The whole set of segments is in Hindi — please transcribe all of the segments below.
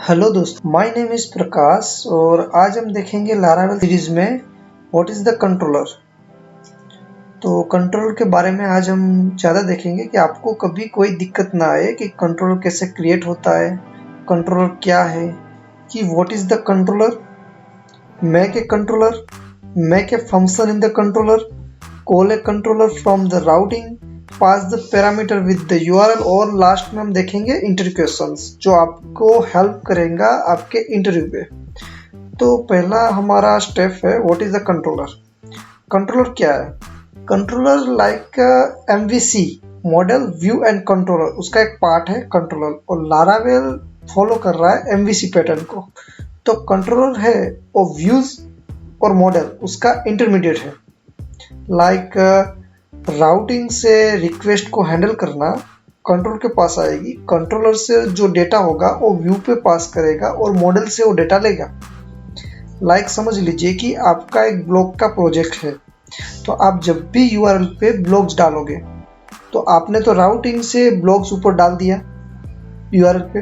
हेलो दोस्तों, माय नेम इज़ प्रकाश और आज हम देखेंगे लारावेल सीरीज में व्हाट इज़ द कंट्रोलर। तो कंट्रोलर के बारे में आज हम ज़्यादा देखेंगे कि आपको कभी कोई दिक्कत ना आए कि कंट्रोलर कैसे क्रिएट होता है, कंट्रोलर क्या है, कि what is the controller, make a controller, make a function in the controller, call A controller from the routing, pass the parameter with the URL और लास्ट में हम देखेंगे इंटरव्यू क्वेश्चंस जो आपको हेल्प करेगा आपके इंटरव्यू पे। तो पहला हमारा स्टेप है what is the controller. Controller क्या है? Controller like MVC model view and controller, उसका एक पार्ट है कंट्रोलर और लारावेल फॉलो कर रहा है एमवीसी पैटर्न को। तो कंट्रोलर है और व्यूज और मॉडल उसका इंटरमीडिएट है। लाइक राउटिंग से रिक्वेस्ट को हैंडल करना कंट्रोलर के पास आएगी, कंट्रोलर से जो डेटा होगा वो व्यू पे पास करेगा और मॉडल से वो डेटा लेगा। लाइक समझ लीजिए कि आपका एक ब्लॉग का प्रोजेक्ट है, तो आप जब भी यूआरएल पे ब्लॉग्स डालोगे तो आपने तो राउटिंग से ब्लॉग्स ऊपर डाल दिया यूआरएल पे,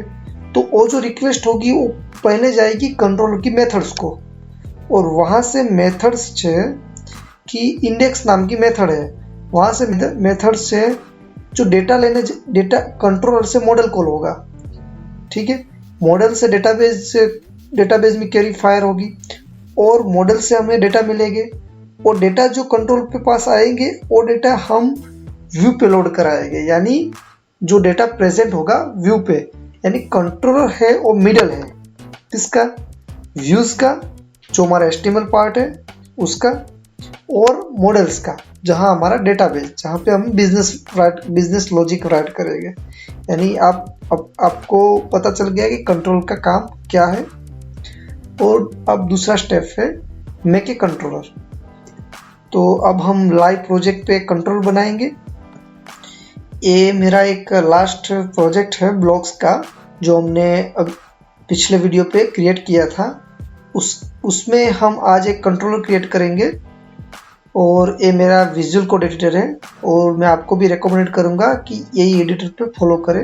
तो वो जो रिक्वेस्ट होगी वो पहले जाएगी कंट्रोलर की मेथड्स को और वहाँ से मेथड्स की इंडेक्स नाम की मेथड है, वहाँ से मेथड से जो डेटा कंट्रोलर से मॉडल कॉल होगा। ठीक है, मॉडल से डेटाबेस में क्वेरी फायर होगी और मॉडल से हमें डेटा मिलेंगे और डेटा जो कंट्रोल पे पास आएंगे वो डेटा हम व्यू पे लोड कराएंगे, यानी जो डेटा प्रेजेंट होगा व्यू पे, यानी कंट्रोलर है और मिडल है किसका? व्यूज का, जो हमारा एचटीएमएल पार्ट है उसका, और मॉडल्स का जहां हमारा डेटाबेस, जहां पे हम बिजनेस लॉजिक राइट करेंगे। यानी आपको पता चल गया कि कंट्रोल का काम क्या है। और अब दूसरा स्टेप है मेक ए कंट्रोलर। तो अब हम लाइव प्रोजेक्ट पे कंट्रोल बनाएंगे। ये मेरा एक लास्ट प्रोजेक्ट है ब्लॉग्स का जो हमने पिछले वीडियो पे क्रिएट किया था। उसमें हम आज एक कंट्रोलर क्रिएट करेंगे और ये मेरा विजुअल कोड एडिटर है और मैं आपको भी रेकमेंड करूंगा कि यही एडिटर पे फॉलो करें।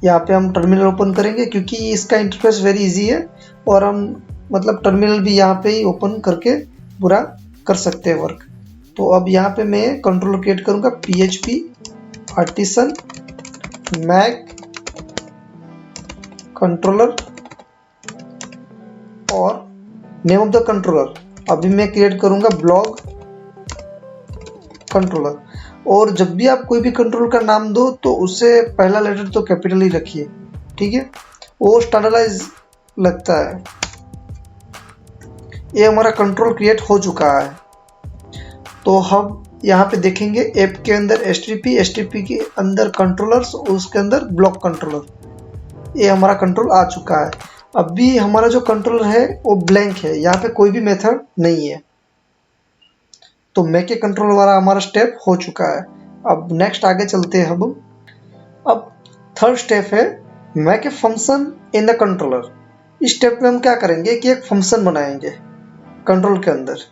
यहाँ पे हम टर्मिनल ओपन करेंगे क्योंकि इसका इंटरफेस वेरी इजी है और हम टर्मिनल भी यहाँ पे ही ओपन करके पूरा कर सकते हैं वर्क। तो अब यहाँ पे मैं कंट्रोलर क्रिएट करूंगा PHP आर्टिसन मैक कंट्रोलर और नेम ऑफ द कंट्रोलर अभी मैं क्रिएट करूंगा ब्लॉग कंट्रोलर। और जब भी आप कोई भी कंट्रोलर का नाम दो तो उससे पहला लेटर तो कैपिटल ही रखिए, ठीक है, वो स्टैंडर्डाइज लगता है। ये हमारा कंट्रोल क्रिएट हो चुका है। तो हम यहाँ पे देखेंगे ऐप के अंदर एसटीपी के अंदर कंट्रोलर्स और उसके अंदर ब्लॉक कंट्रोलर, ये हमारा कंट्रोल आ चुका है। अभी हमारा जो कंट्रोलर है वो ब्लैंक है, यहाँ पे कोई भी मेथड नहीं है। तो मेक ए कंट्रोलर वाला हमारा स्टेप हो चुका है। अब नेक्स्ट आगे चलते हैं हम। अब थर्ड स्टेप है make a function in the controller. इस स्टेप में हम क्या करेंगे कि एक फंक्शन बनाएंगे कंट्रोल के अंदर।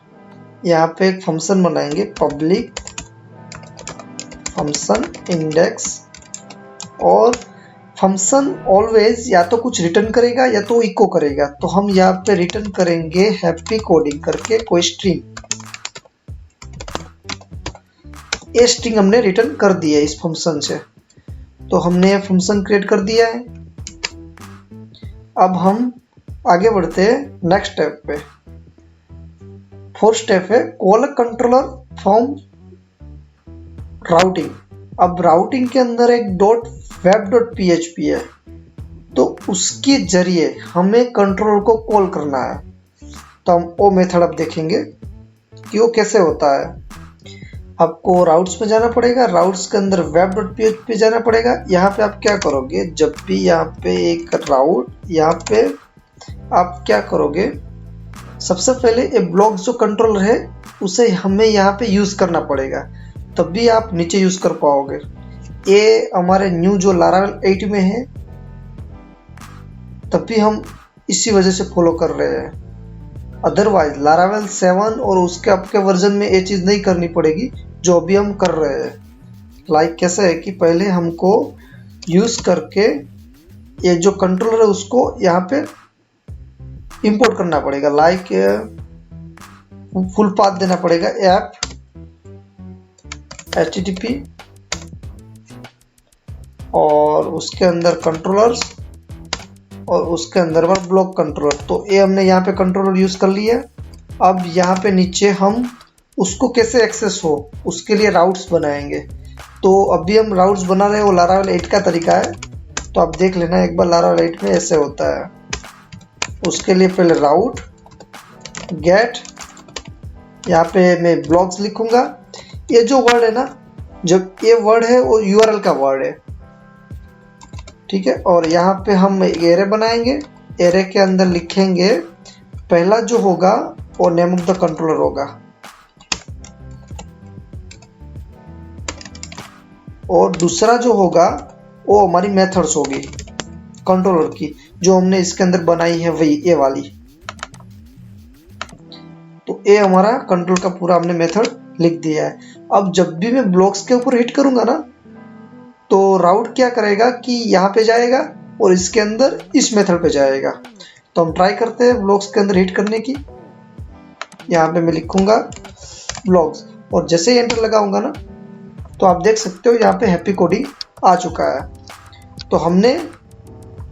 यहाँ पे एक फंक्शन बनाएंगे पब्लिक फंक्शन इंडेक्स, और फंक्शन ऑलवेज या तो कुछ रिटर्न करेगा या तो इको करेगा। तो हम यहाँ पे रिटर्न करेंगे हैप्पी कोडिंग करके कोई स्ट्रिंग। ये स्ट्रिंग हमने रिटर्न कर दिया इस फंक्शन से। तो हमने ये फंक्शन क्रिएट कर दिया है। अब हम आगे बढ़ते हैं नेक्स्ट स्टेप पे। फोर्थ स्टेप है कॉल कंट्रोलर फ्रॉम राउटिंग। अब राउटिंग के अंदर एक web.php है, तो उसके जरिए हमें कंट्रोलर को कॉल करना है। तो हम वो मेथड अब देखेंगे कि वो कैसे होता है। आपको राउट्स में जाना पड़ेगा, राउट्स के अंदर web.php जाना पड़ेगा। यहाँ पे आप क्या करोगे, जब भी यहाँ पे एक राउट, यहाँ पे आप क्या करोगे, सबसे पहले ये ब्लॉक जो कंट्रोलर है उसे हमें यहाँ पे यूज करना पड़ेगा, तब भी आप नीचे यूज कर पाओगे। ये हमारे न्यू जो लारावेल 8 में है तब भी हम इसी वजह से फॉलो कर रहे हैं। अदरवाइज लारावेल 7 और उसके आपके वर्जन में ये चीज़ नहीं करनी पड़ेगी जो अभी हम कर रहे हैं। लाइक कैसे है कि पहले हमको यूज करके ये जो कंट्रोलर है उसको यहाँ पे इंपोर्ट करना पड़ेगा, लाइक फुल पाथ देना पड़ेगा ऐप HTTP और उसके अंदर कंट्रोलर्स और उसके अंदर ब्लॉक कंट्रोलर। तो ये हमने यहाँ पे कंट्रोलर यूज कर लिया। अब यहाँ पे नीचे हम उसको कैसे एक्सेस हो उसके लिए राउट्स बनाएंगे। तो अभी हम राउट्स बना रहे हैं, वो लारावेल 8 का तरीका है, तो आप देख लेना एक बार। लारावेल 8 में ऐसे होता है। उसके लिए पहले राउट गेट, यहाँ पे मैं ब्लॉक्स लिखूंगा। ये जो वर्ड है ना, जब ये वर्ड है वो URL का वर्ड है, ठीक है। और यहाँ पे हम एक एरे बनाएंगे। एरे के अंदर लिखेंगे, पहला जो होगा वो नेम ऑफ द कंट्रोलर होगा और दूसरा जो होगा वो हमारी मेथड्स होगी कंट्रोलर की, जो हमने इसके अंदर बनाई है वही ये वाली। तो ये हमारा कंट्रोल का पूरा हमने मेथड लिख दिया है। अब जब भी मैं ब्लॉक्स के ऊपर हिट करूंगा ना, तो राउट क्या करेगा कि यहाँ पे जाएगा और इसके अंदर इस मेथड पे जाएगा। तो हम ट्राई करते हैं ब्लॉक्स के अंदर हिट करने की। यहाँ पे मैं लिखूंगा ब्लॉक्स और जैसे ही एंटर लगाऊंगा ना, तो आप देख सकते हो यहाँ पे हैप्पी कोडिंग आ चुका है। तो हमने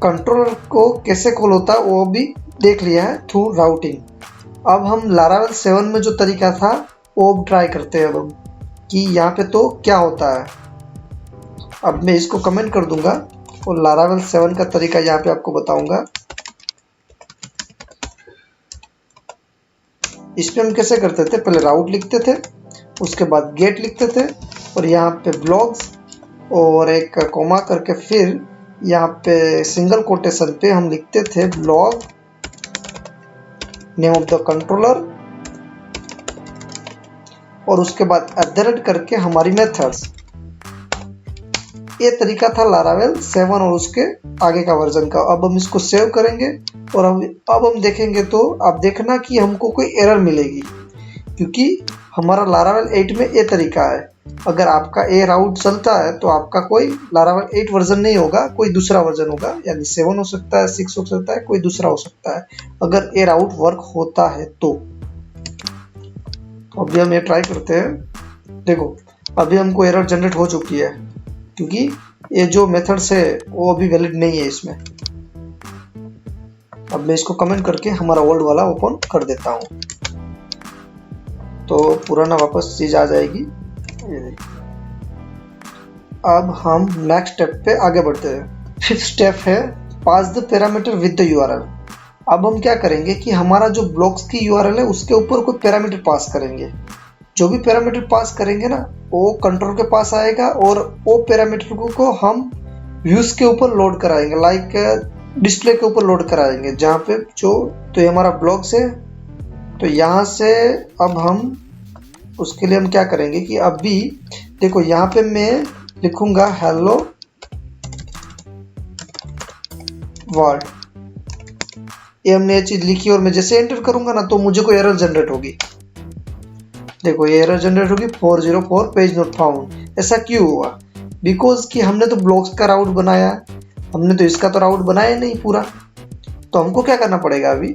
कंट्रोलर को कैसे कॉल होता है वो भी देख लिया है थ्रू राउटिंग। अब हम लारावेल 7 में जो तरीका था वो ट्राई करते हैं अब हम, कि यहाँ पे तो क्या होता है। अब मैं इसको कमेंट कर दूंगा और लारावेल 7 का तरीका यहाँ पे आपको बताऊंगा। इसमें हम कैसे करते थे, पहले राउट लिखते थे, उसके बाद गेट लिखते थे और यहाँ पे ब्लॉक्स और एक कोमा करके फिर यहाँ पे सिंगल कोटेशन पे हम लिखते थे blog name of the controller और उसके बाद @ करके हमारी मेथड्स। ये तरीका था लारावेल 7 और उसके आगे का वर्जन का। अब हम इसको सेव करेंगे और अब हम देखेंगे तो आप देखना कि हमको कोई एरर मिलेगी, क्योंकि हमारा लारावेल 8 में ये तरीका है। अगर आपका ए राउट चलता है तो आपका कोई लारावेल 8 वर्जन नहीं होगा, कोई दूसरा वर्जन होगा, यानी 7 हो सकता है, 6 हो सकता है, कोई दूसरा हो सकता है अगर ए राउट वर्क होता है तो। अभी हम ये ट्राई करते हैं। देखो अभी हमको एरर जनरेट हो चुकी है, क्योंकि ये जो मेथड्स है वो अभी वैलिड नहीं है इसमें। अब मैं इसको कमेंट करके हमारा ओल्ड वाला ओपन कर देता हूँ, तो पुराना वापस चीज आ जाएगी। अब हम नेक्स्ट स्टेप पे आगे बढ़ते हैं। 5th स्टेप है pass the parameter with the URL। अब हम क्या करेंगे कि हमारा जो ब्लॉक्स की URL है उसके ऊपर कोई पैरामीटर पास करेंगे। जो भी पैरामीटर पास करेंगे ना वो कंट्रोल के पास आएगा और वो पैरामीटर को हम व्यूज के ऊपर लोड कराएंगे, लाइक डिस्प्ले के ऊपर लोड कराएंगे जहाँ पे जो। तो ये हमारा ब्लॉक्स है। तो यहाँ से अब हम उसके लिए हम क्या करेंगे कि अभी देखो यहाँ पे मैं लिखूंगा हेलो वर्ल्ड। ये हमने ये चीज लिखी और मैं जैसे एंटर करूंगा ना तो मुझे कोई एरर जनरेट होगी। देखो ये एरर जनरेट होगी 404 पेज नॉट फाउंड। ऐसा क्यों हुआ? बिकॉज कि हमने तो ब्लॉक्स का राउट बनाया, हमने तो इसका तो राउट बनाया नहीं पूरा। तो हमको क्या करना पड़ेगा अभी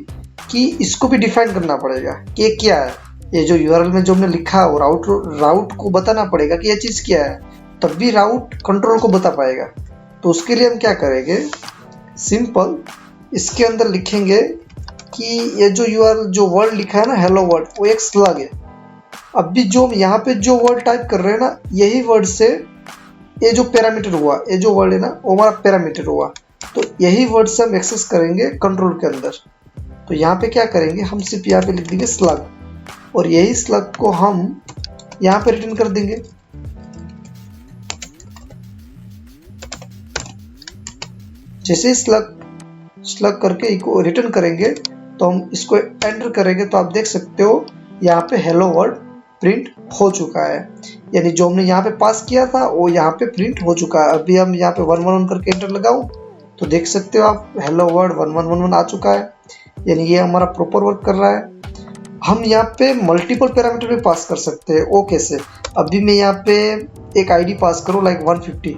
कि इसको भी डिफाइन करना पड़ेगा कि ये क्या है। ये जो URL में जो हमने लिखा है राउट को बताना पड़ेगा कि ये चीज क्या है, तब भी राउट कंट्रोल को बता पाएगा। तो उसके लिए हम क्या करेंगे, सिंपल इसके अंदर लिखेंगे कि ये जो URL जो वर्ड लिखा है ना हेलो वर्ड, वो एक स्लग है। अभी जो यहाँ पे जो वर्ड टाइप कर रहे हैं ना, यही वर्ड से ये जो पैरामीटर हुआ, ये जो वर्ड है ना वो हमारा पैरामीटर हुआ। तो यही वर्ड से हम एक्सेस करेंगे कंट्रोल के अंदर। तो यहाँ पे क्या करेंगे, हम सिर्फ यहाँ पे लिख देंगे स्लग और यही स्लग को हम यहाँ पे रिटर्न कर देंगे। जैसे स्लग करके रिटर्न करेंगे तो हम इसको एंटर करेंगे तो आप देख सकते हो यहाँ पे हेलो वर्ड प्रिंट हो चुका है। यानी जो हमने यहाँ पे पास किया था वो यहाँ पे प्रिंट हो चुका है। अभी हम यहाँ पे 111 करके एंटर लगाऊं तो देख सकते हो आप हेलो वर्ड 1111 आ चुका है। यानी ये हमारा प्रॉपर वर्क कर रहा है। हम यहाँ पे मल्टीपल पैरामीटर भी पास कर सकते हैं। वो कैसे? अभी मैं यहाँ पे एक आईडी पास करूँ लाइक 150,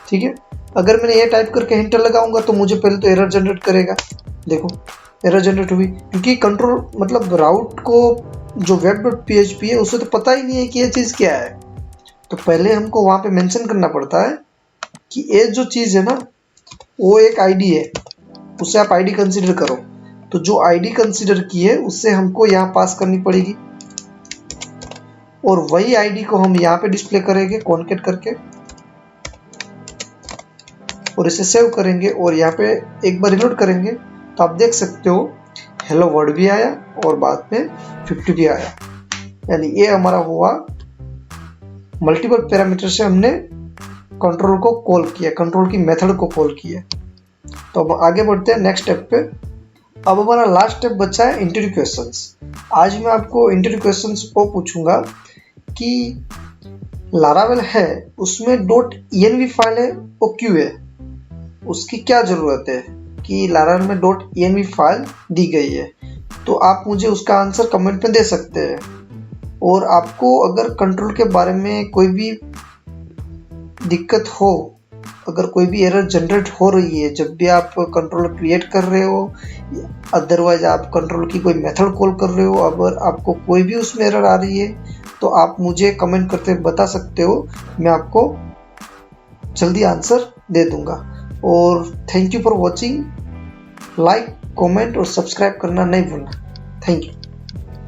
ठीक है। अगर मैंने ये टाइप करके एंटर लगाऊंगा तो मुझे पहले तो एरर जनरेट करेगा। देखो एरर जनरेट हुई, क्योंकि कंट्रोल मतलब राउट को जो web.php है उसे तो पता ही नहीं है कि ये चीज़ क्या है। तो पहले हमको वहाँ पे मेंशन करना पड़ता है कि ये जो चीज़ है ना वो एक आईडी है, उसे आप आईडी कंसीडर करो। तो जो आईडी कंसीडर की है उससे हमको यहाँ पास करनी पड़ेगी, और वही आईडी को हम यहाँ पे डिस्प्ले करेंगे कॉन्केट करके, और इसे सेव करेंगे और यहाँ पे एक बार रिलोड करेंगे तो आप देख सकते हो हेलो वर्ड भी आया और बाद में 50 भी आया। यानी ये हमारा हुआ मल्टीपल पैरामीटर से हमने कंट्रोल को कॉल किया, कंट्रोल की मेथड को कॉल किया। तो अब आगे बढ़ते हैं नेक्स्ट स्टेप पे। अब हमारा लास्ट स्टेप बचा है इंटरव्यू क्वेश्चंस। आज मैं आपको इंटरव्यू क्वेश्चंस वो पूछूंगा कि लारावेल है उसमें .env फाइल है वो क्यों है, उसकी क्या ज़रूरत है कि लारावेल में .env फाइल दी गई है। तो आप मुझे उसका आंसर कमेंट में दे सकते हैं। और आपको अगर कंट्रोल के बारे में कोई भी दिक्कत हो, अगर कोई भी एरर जनरेट हो रही है जब भी आप कंट्रोल क्रिएट कर रहे हो, अदरवाइज आप कंट्रोल की कोई मेथड कॉल कर रहे हो, अगर आपको कोई भी उसमें एरर आ रही है तो आप मुझे कमेंट करके बता सकते हो, मैं आपको जल्दी आंसर दे दूंगा। और thank you for watching. Like, comment और सब्सक्राइब करना नहीं भूलना। Thank you.